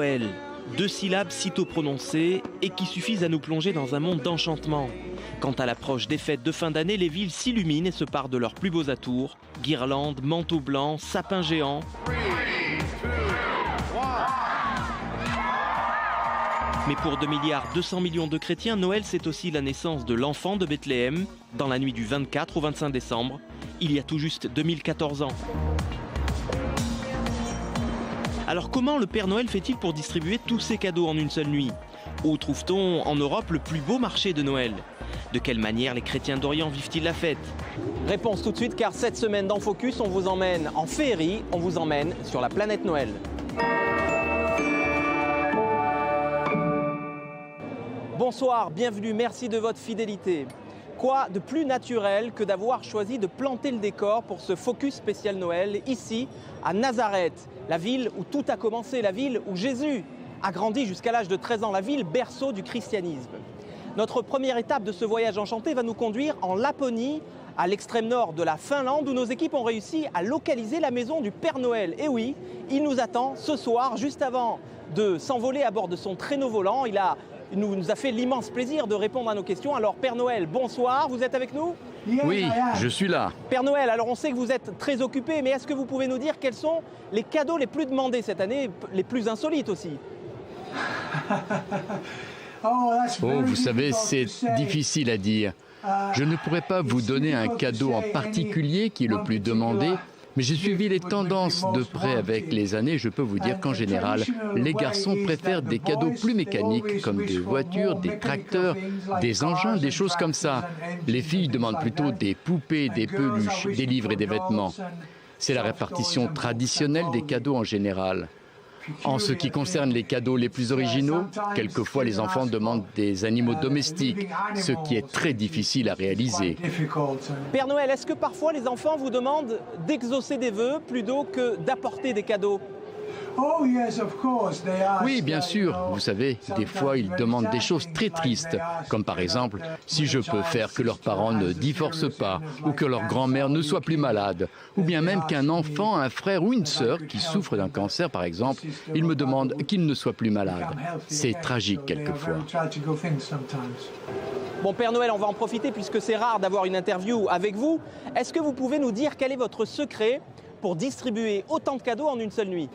Noël, 2 syllabes sitôt prononcées et qui suffisent à nous plonger dans un monde d'enchantement. Quant à l'approche des fêtes de fin d'année, les villes s'illuminent et se parent de leurs plus beaux atours. Guirlandes, manteaux blancs, sapins géants. Mais pour 2,2 milliards de chrétiens, Noël c'est aussi la naissance de l'enfant de Bethléem, dans la nuit du 24 au 25 décembre, il y a tout juste 2014 ans. Alors comment le Père Noël fait-il pour distribuer tous ces cadeaux en une seule nuit? Où trouve-t-on en Europe le plus beau marché de Noël? De quelle manière les chrétiens d'Orient vivent-ils la fête? Réponse tout de suite, car cette semaine dans Focus, on vous emmène en féerie, on vous emmène sur la planète Noël. Bonsoir, bienvenue, merci de votre fidélité. Quoi de plus naturel que d'avoir choisi de planter le décor pour ce Focus spécial Noël, ici, à Nazareth, la ville où tout a commencé, la ville où Jésus a grandi jusqu'à l'âge de 13 ans, la ville berceau du christianisme. Notre première étape de ce voyage enchanté va nous conduire en Laponie, à l'extrême nord de la Finlande, où nos équipes ont réussi à localiser la maison du Père Noël. Et oui, il nous attend ce soir, juste avant de s'envoler à bord de son traîneau volant. Il nous a fait l'immense plaisir de répondre à nos questions. Alors Père Noël, bonsoir, vous êtes avec nous? Oui, je suis là. Père Noël, alors on sait que vous êtes très occupé, mais est-ce que vous pouvez nous dire quels sont les cadeaux les plus demandés cette année, les plus insolites aussi? Oh, vous savez, c'est difficile à dire. Je ne pourrais pas vous donner un cadeau en particulier qui est le plus demandé, mais j'ai suivi les tendances de près avec les années. Je peux vous dire qu'en général, les garçons préfèrent des cadeaux plus mécaniques, comme des voitures, des tracteurs, des engins, des choses comme ça. Les filles demandent plutôt des poupées, des peluches, des livres et des vêtements. C'est la répartition traditionnelle des cadeaux en général. En ce qui concerne les cadeaux les plus originaux, quelquefois les enfants demandent des animaux domestiques, ce qui est très difficile à réaliser. Père Noël, est-ce que parfois les enfants vous demandent d'exaucer des vœux plutôt que d'apporter des cadeaux? Oui, bien sûr. Vous savez, des fois, ils demandent des choses très tristes, comme par exemple, si je peux faire que leurs parents ne divorcent pas, ou que leur grand-mère ne soit plus malade, ou bien même qu'un enfant, un frère ou une sœur qui souffre d'un cancer, par exemple, ils me demandent qu'il ne soit plus malade. C'est tragique quelquefois. Bon, Père Noël, on va en profiter puisque c'est rare d'avoir une interview avec vous. Est-ce que vous pouvez nous dire quel est votre secret pour distribuer autant de cadeaux en une seule nuit?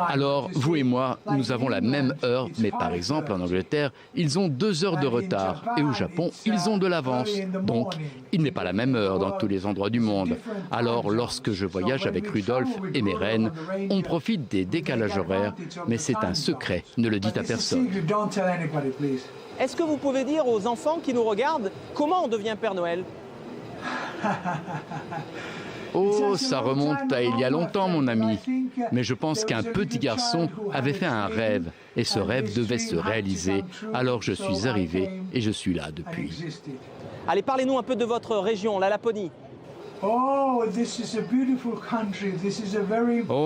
Alors, vous et moi, nous avons la même heure, mais par exemple, en Angleterre, ils ont 2 heures de retard. Et au Japon, ils ont de l'avance. Donc, il n'est pas la même heure dans tous les endroits du monde. Alors, lorsque je voyage avec Rudolph et mes reines, on profite des décalages horaires, mais c'est un secret, ne le dites à personne. Est-ce que vous pouvez dire aux enfants qui nous regardent comment on devient Père Noël? Oh, ça remonte à il y a longtemps, mon ami. Mais je pense qu'un petit garçon avait fait un rêve, et ce rêve devait se réaliser. Alors je suis arrivé, et je suis là depuis. Allez, parlez-nous un peu de votre région, la Laponie. Oh,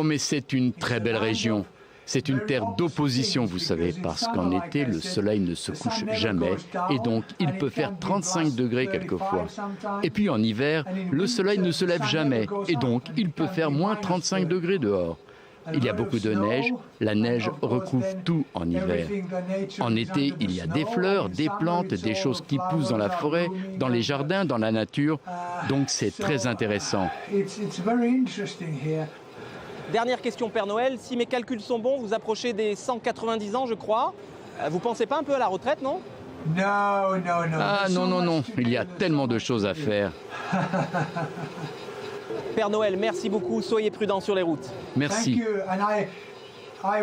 mais c'est une très belle région. C'est une terre d'opposition, vous savez, parce qu'en été, le soleil ne se couche jamais et donc il peut faire 35 degrés quelquefois. Et puis en hiver, le soleil ne se lève jamais et donc il peut faire moins 35 degrés dehors. Il y a beaucoup de neige, la neige recouvre tout en hiver. En été, il y a des fleurs, des plantes, des choses qui poussent dans la forêt, dans les jardins, dans la nature, donc c'est très intéressant. Dernière question, Père Noël. Si mes calculs sont bons, vous approchez des 190 ans, je crois. Vous pensez pas un peu à la retraite, non? Ah non. Il y a tellement de choses à faire. Père Noël, merci beaucoup. Soyez prudents sur les routes. Merci.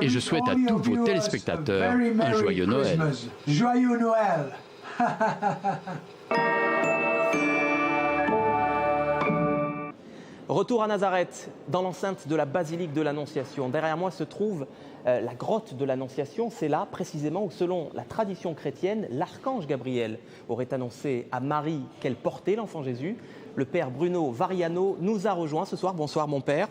Et je souhaite à tous vos téléspectateurs un joyeux Noël. Joyeux Noël. Retour à Nazareth, dans l'enceinte de la basilique de l'Annonciation. Derrière moi se trouve la grotte de l'Annonciation. C'est là, précisément, où, selon la tradition chrétienne, l'archange Gabriel aurait annoncé à Marie qu'elle portait l'enfant Jésus. Le père Bruno Variano nous a rejoints ce soir. Bonsoir, mon père.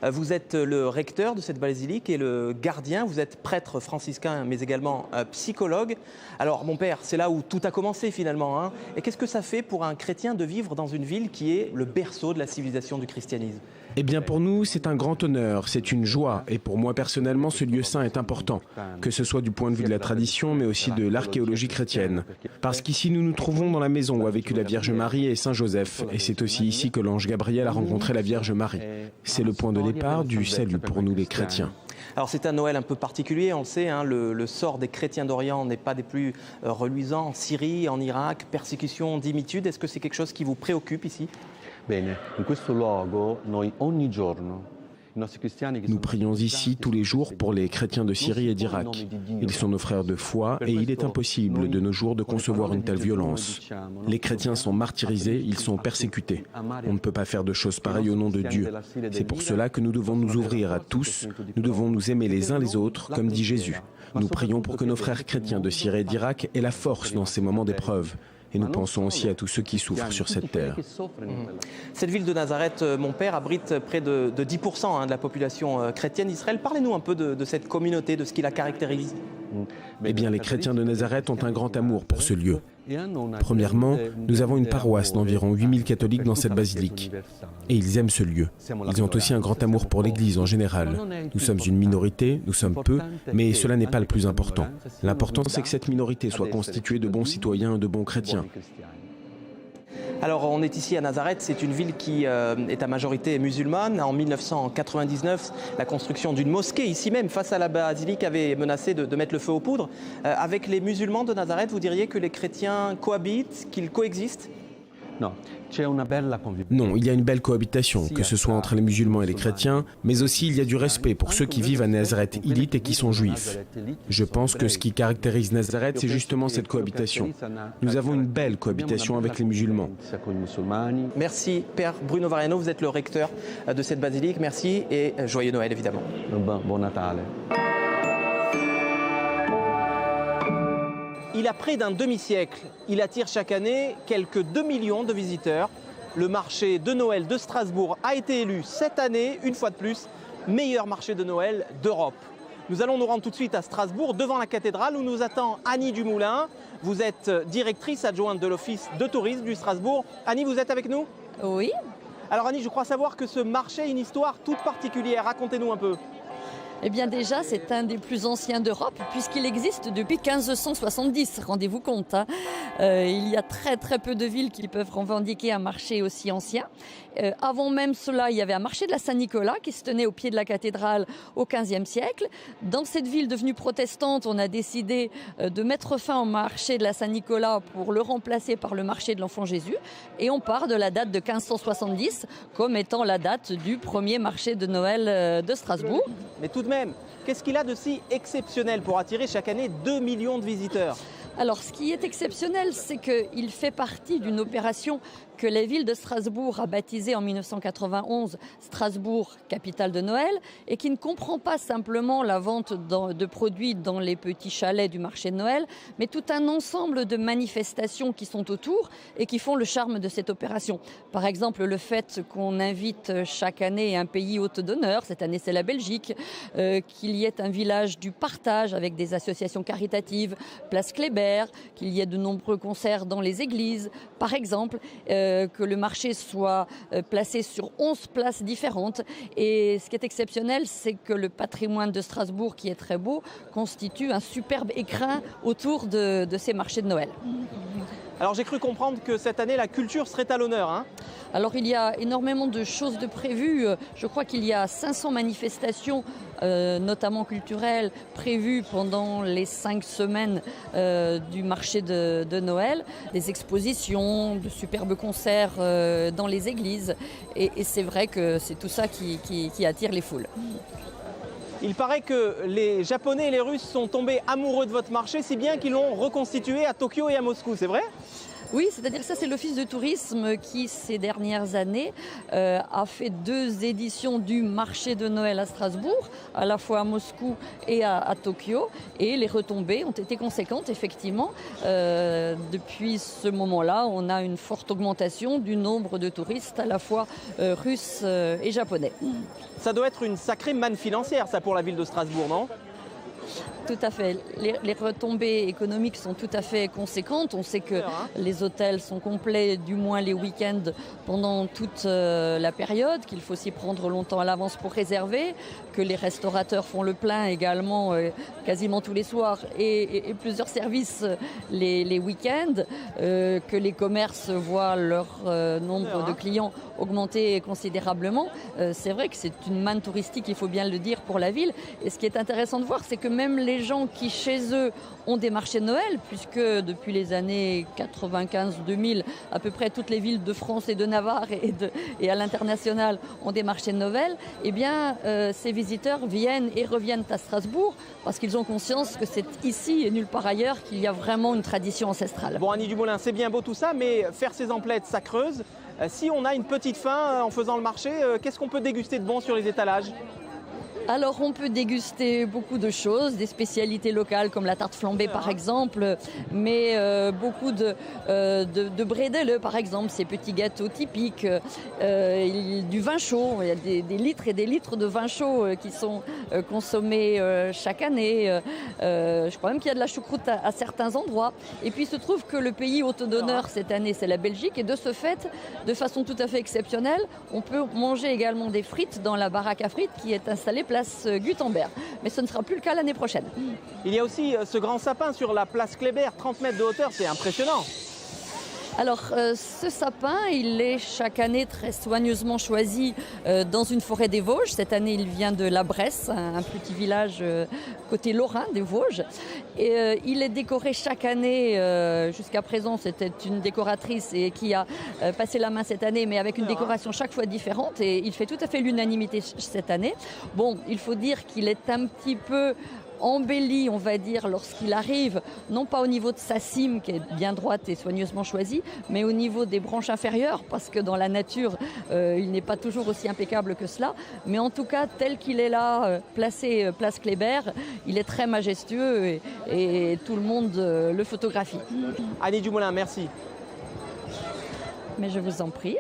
Vous êtes le recteur de cette basilique et le gardien. Vous êtes prêtre franciscain, mais également psychologue. Alors, mon père, c'est là où tout a commencé finalement, hein. Et qu'est-ce que ça fait pour un chrétien de vivre dans une ville qui est le berceau de la civilisation du christianisme? Eh bien pour nous, c'est un grand honneur, c'est une joie. Et pour moi personnellement, ce lieu saint est important, que ce soit du point de vue de la tradition, mais aussi de l'archéologie chrétienne. Parce qu'ici, nous nous trouvons dans la maison où a vécu la Vierge Marie et Saint Joseph. Et c'est aussi ici que l'ange Gabriel a rencontré la Vierge Marie. C'est le point de départ du salut pour nous les chrétiens. Alors c'est un Noël un peu particulier, on le sait, hein, le sort des chrétiens d'Orient n'est pas des plus reluisants en Syrie, en Irak, persécution, dimitude. Est-ce que c'est quelque chose qui vous préoccupe ici ? Nous prions ici tous les jours pour les chrétiens de Syrie et d'Irak. Ils sont nos frères de foi et il est impossible de nos jours de concevoir une telle violence. Les chrétiens sont martyrisés, ils sont persécutés. On ne peut pas faire de choses pareilles au nom de Dieu. C'est pour cela que nous devons nous ouvrir à tous, nous devons nous aimer les uns les autres, comme dit Jésus. Nous prions pour que nos frères chrétiens de Syrie et d'Irak aient la force dans ces moments d'épreuve. Et nous pensons aussi à tous ceux qui souffrent sur cette terre. Cette ville de Nazareth, mon père, abrite près de 10% de la population chrétienne d'Israël. Parlez-nous un peu de cette communauté, de ce qui la caractérise. Eh bien, les chrétiens de Nazareth ont un grand amour pour ce lieu. Premièrement, nous avons une paroisse d'environ 8000 catholiques dans cette basilique. Et ils aiment ce lieu. Ils ont aussi un grand amour pour l'Église en général. Nous sommes une minorité, nous sommes peu, mais cela n'est pas le plus important. L'important, c'est que cette minorité soit constituée de bons citoyens et de bons chrétiens. Alors on est ici à Nazareth, c'est une ville qui est à majorité musulmane. En 1999, la construction d'une mosquée ici même face à la basilique avait menacé de mettre le feu aux poudres. Avec les musulmans de Nazareth, vous diriez que les chrétiens cohabitent, qu'ils coexistent ? Non, il y a une belle cohabitation, que ce soit entre les musulmans et les chrétiens, mais aussi il y a du respect pour ceux qui vivent à Nazareth-Ilite et qui sont juifs. Je pense que ce qui caractérise Nazareth, c'est justement cette cohabitation. Nous avons une belle cohabitation avec les musulmans. Merci Père Bruno Variano, vous êtes le recteur de cette basilique. Merci et joyeux Noël évidemment. Bon Natale. Il a près d'un demi-siècle. Il attire chaque année quelques 2 millions de visiteurs. Le marché de Noël de Strasbourg a été élu cette année, une fois de plus, meilleur marché de Noël d'Europe. Nous allons nous rendre tout de suite à Strasbourg, devant la cathédrale, où nous attend Annie Dumoulin. Vous êtes directrice adjointe de l'Office de tourisme du Strasbourg. Annie, vous êtes avec nous ? Oui. Alors Annie, je crois savoir que ce marché a une histoire toute particulière. Racontez-nous un peu. Eh bien déjà, c'est un des plus anciens d'Europe puisqu'il existe depuis 1570, rendez-vous compte. Hein. Il y a très peu de villes qui peuvent revendiquer un marché aussi ancien. Avant même cela, il y avait un marché de la Saint-Nicolas qui se tenait au pied de la cathédrale au XVe siècle. Dans cette ville devenue protestante, on a décidé de mettre fin au marché de la Saint-Nicolas pour le remplacer par le marché de l'Enfant Jésus. Et on part de la date de 1570 comme étant la date du premier marché de Noël de Strasbourg. Mais tout de même, qu'est-ce qu'il a de si exceptionnel pour attirer chaque année 2 millions de visiteurs ? Alors, ce qui est exceptionnel, c'est qu'il fait partie d'une opération que la ville de Strasbourg a baptisée en 1991 Strasbourg, capitale de Noël, et qui ne comprend pas simplement la vente de produits dans les petits chalets du marché de Noël, mais tout un ensemble de manifestations qui sont autour et qui font le charme de cette opération. Par exemple, le fait qu'on invite chaque année un pays hôte d'honneur, cette année c'est la Belgique, qu'il y ait un village du partage avec des associations caritatives, Place Kléber, qu'il y ait de nombreux concerts dans les églises, par exemple, que le marché soit placé sur 11 places différentes. Et ce qui est exceptionnel, c'est que le patrimoine de Strasbourg, qui est très beau, constitue un superbe écrin autour de ces marchés de Noël. Alors j'ai cru comprendre que cette année, la culture serait à l'honneur, hein ? Alors il y a énormément de choses de prévues. Je crois qu'il y a 500 manifestations, notamment culturelles, prévues pendant les 5 semaines du marché de Noël. Des expositions, de superbes concerts dans les églises. Et c'est vrai que c'est tout ça qui attire les foules. Il paraît que les Japonais et les Russes sont tombés amoureux de votre marché, si bien qu'ils l'ont reconstitué à Tokyo et à Moscou, c'est vrai ? Oui, c'est-à-dire que ça, c'est l'Office de tourisme qui, ces dernières années, a fait 2 éditions du marché de Noël à Strasbourg, à la fois à Moscou et à Tokyo. Et les retombées ont été conséquentes, effectivement. Depuis ce moment-là, on a une forte augmentation du nombre de touristes, à la fois russes et japonais. Ça doit être une sacrée manne financière, ça, pour la ville de Strasbourg, non ? Tout à fait. Les retombées économiques sont tout à fait conséquentes. On sait que les hôtels sont complets, du moins les week-ends, pendant toute la période, qu'il faut s'y prendre longtemps à l'avance pour réserver, que les restaurateurs font le plein également quasiment tous les soirs et plusieurs services les week-ends, que les commerces voient leur nombre de clients augmenter considérablement. C'est vrai que c'est une manne touristique, il faut bien le dire, pour la ville. Et ce qui est intéressant de voir, c'est que même les gens qui, chez eux, ont des marchés de Noël, puisque depuis les années 95-2000, à peu près toutes les villes de France et de Navarre et à l'international ont des marchés de Noël, eh bien, ces visiteurs viennent et reviennent à Strasbourg parce qu'ils ont conscience que c'est ici et nulle part ailleurs qu'il y a vraiment une tradition ancestrale. Bon, Annie Dumoulin, c'est bien beau tout ça, mais faire ses emplettes, ça creuse. Si on a une petite faim en faisant le marché, qu'est-ce qu'on peut déguster de bon sur les étalages ? Alors on peut déguster beaucoup de choses, des spécialités locales comme la tarte flambée par exemple, mais beaucoup de bredele par exemple, ces petits gâteaux typiques, du vin chaud, il y a des litres et des litres de vin chaud qui sont consommés chaque année. Je crois même qu'il y a de la choucroute à certains endroits. Et puis il se trouve que le pays hôte d'honneur cette année c'est la Belgique et de ce fait, de façon tout à fait exceptionnelle, on peut manger également des frites dans la baraque à frites qui est installée place Gutenberg. Mais ce ne sera plus le cas l'année prochaine. Il y a aussi ce grand sapin sur la place Kléber, 30 mètres de hauteur, c'est impressionnant. Alors, ce sapin, il est chaque année très soigneusement choisi dans une forêt des Vosges. Cette année, il vient de La Bresse, un petit village côté lorrain des Vosges. Et il est décoré chaque année. Jusqu'à présent, c'était une décoratrice et qui a passé la main cette année, mais avec une décoration chaque fois différente. Et il fait tout à fait l'unanimité cette année. Bon, il faut dire qu'il est un petit peu embelli, on va dire, lorsqu'il arrive, non pas au niveau de sa cime, qui est bien droite et soigneusement choisie, mais au niveau des branches inférieures, parce que dans la nature, il n'est pas toujours aussi impeccable que cela. Mais en tout cas, tel qu'il est là, placé place Kléber, il est très majestueux et tout le monde le photographie. Annie Dumoulin, merci. Mais je vous en prie.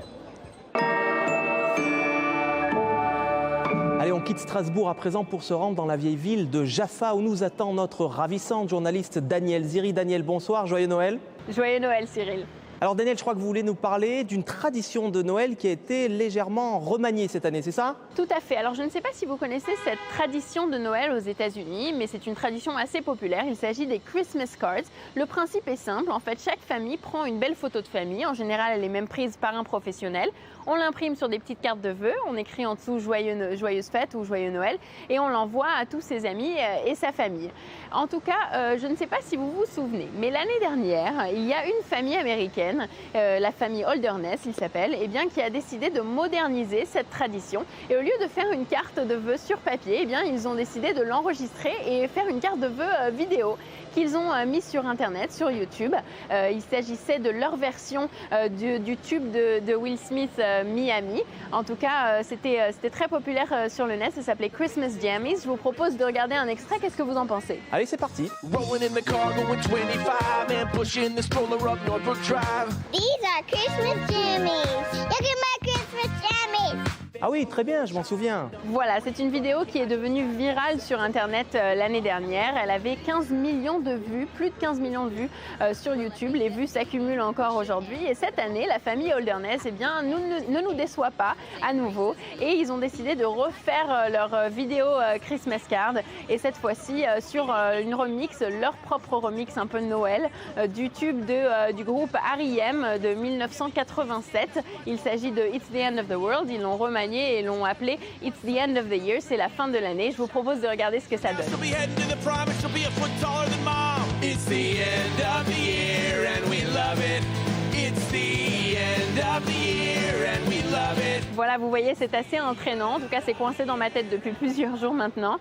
Allez, on quitte Strasbourg à présent pour se rendre dans la vieille ville de Jaffa où nous attend notre ravissante journaliste Danielle Ziri. Danielle, bonsoir, joyeux Noël. Joyeux Noël, Cyril. Alors Danielle, je crois que vous voulez nous parler d'une tradition de Noël qui a été légèrement remaniée cette année, c'est ça ? Tout à fait. Alors je ne sais pas si vous connaissez cette tradition de Noël aux États-Unis, mais c'est une tradition assez populaire. Il s'agit des Christmas cards. Le principe est simple. En fait, chaque famille prend une belle photo de famille. En général, elle est même prise par un professionnel. On l'imprime sur des petites cartes de vœux. On écrit en dessous Joyeuse fête ou Joyeux Noël. Et on l'envoie à tous ses amis et sa famille. En tout cas, je ne sais pas si vous vous souvenez, mais l'année dernière, il y a une famille américaine, la famille Holderness, il s'appelle, qui a décidé de moderniser cette tradition. Et au lieu de faire une carte de vœux sur papier, ils ont décidé de l'enregistrer et faire une carte de vœux vidéo qu'ils ont mis sur Internet, sur YouTube. Il s'agissait de leur version du tube de Will Smith, Miami. En tout cas, c'était très populaire sur le net, ça s'appelait Christmas Jammies. Je vous propose de regarder un extrait, qu'est-ce que vous en pensez ? Allez, c'est parti. These are Christmas jammies. Look at my Christmas jammies. Ah oui, très bien, je m'en souviens. Voilà, c'est une vidéo qui est devenue virale sur Internet l'année dernière. Elle avait 15 millions de vues, plus de 15 millions de vues sur YouTube. Les vues s'accumulent encore aujourd'hui. Et cette année, la famille Holderness ne nous déçoit pas à nouveau. Et ils ont décidé de refaire leur vidéo Christmas Card. Et cette fois-ci, sur une remix, leur propre remix un peu de Noël, du tube du groupe R.E.M. de 1987. Il s'agit de It's the End of the World. Ils l'ont remanié et l'ont appelé It's the End of the Year, c'est la fin de l'année. Je vous propose de regarder ce que ça donne. Voilà, vous voyez, c'est assez entraînant. En tout cas, c'est coincé dans ma tête depuis plusieurs jours maintenant.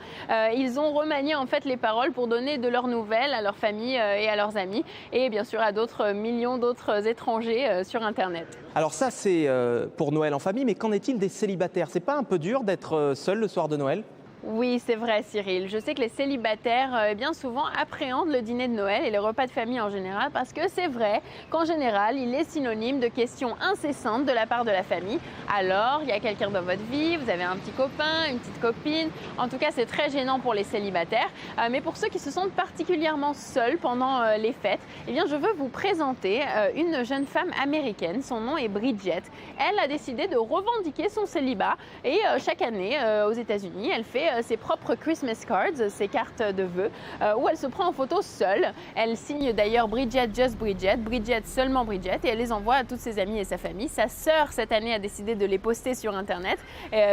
Ils ont remanié en fait les paroles pour donner de leurs nouvelles à leur famille et à leurs amis, et bien sûr à d'autres millions d'autres étrangers sur Internet. Alors ça, c'est pour Noël en famille, mais qu'en est-il des célibataires ? C'est pas un peu dur d'être seul le soir de Noël ? Oui, c'est vrai Cyril. Je sais que les célibataires bien souvent appréhendent le dîner de Noël et les repas de famille en général parce que c'est vrai qu'en général, il est synonyme de questions incessantes de la part de la famille. Alors, il y a quelqu'un dans votre vie, vous avez un petit copain, une petite copine. En tout cas, c'est très gênant pour les célibataires. Mais pour ceux qui se sentent particulièrement seuls pendant les fêtes, eh bien, je veux vous présenter une jeune femme américaine. Son nom est Bridget. Elle a décidé de revendiquer son célibat et chaque année aux États-Unis, elle fait ses propres Christmas cards, ses cartes de vœux, où elle se prend en photo seule. Elle signe d'ailleurs Bridget, just Bridget, Bridget, seulement Bridget, et elle les envoie à toutes ses amies et sa famille. Sa sœur, cette année, a décidé de les poster sur Internet,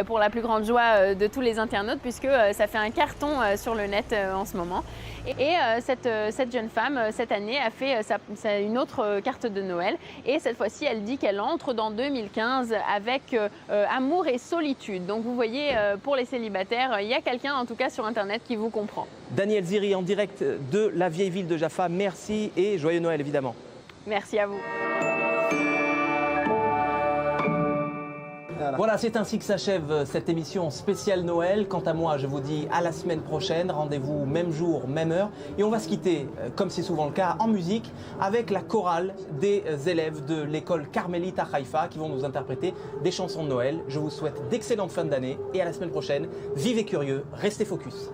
pour la plus grande joie de tous les internautes, puisque ça fait un carton sur le net en ce moment. Et cette jeune femme, cette année, a fait une autre carte de Noël. Et cette fois-ci, elle dit qu'elle entre dans 2015 avec amour et solitude. Donc vous voyez, pour les célibataires, il y a quelqu'un en tout cas sur Internet qui vous comprend. Daniel Ziri en direct de la vieille ville de Jaffa, merci et joyeux Noël évidemment. Merci à vous. Voilà, c'est ainsi que s'achève cette émission spéciale Noël. Quant à moi, je vous dis à la semaine prochaine. Rendez-vous même jour, même heure. Et on va se quitter, comme c'est souvent le cas, en musique, avec la chorale des élèves de l'école Carmélite à Haïfa qui vont nous interpréter des chansons de Noël. Je vous souhaite d'excellentes fins d'année et à la semaine prochaine. Vivez curieux, restez focus.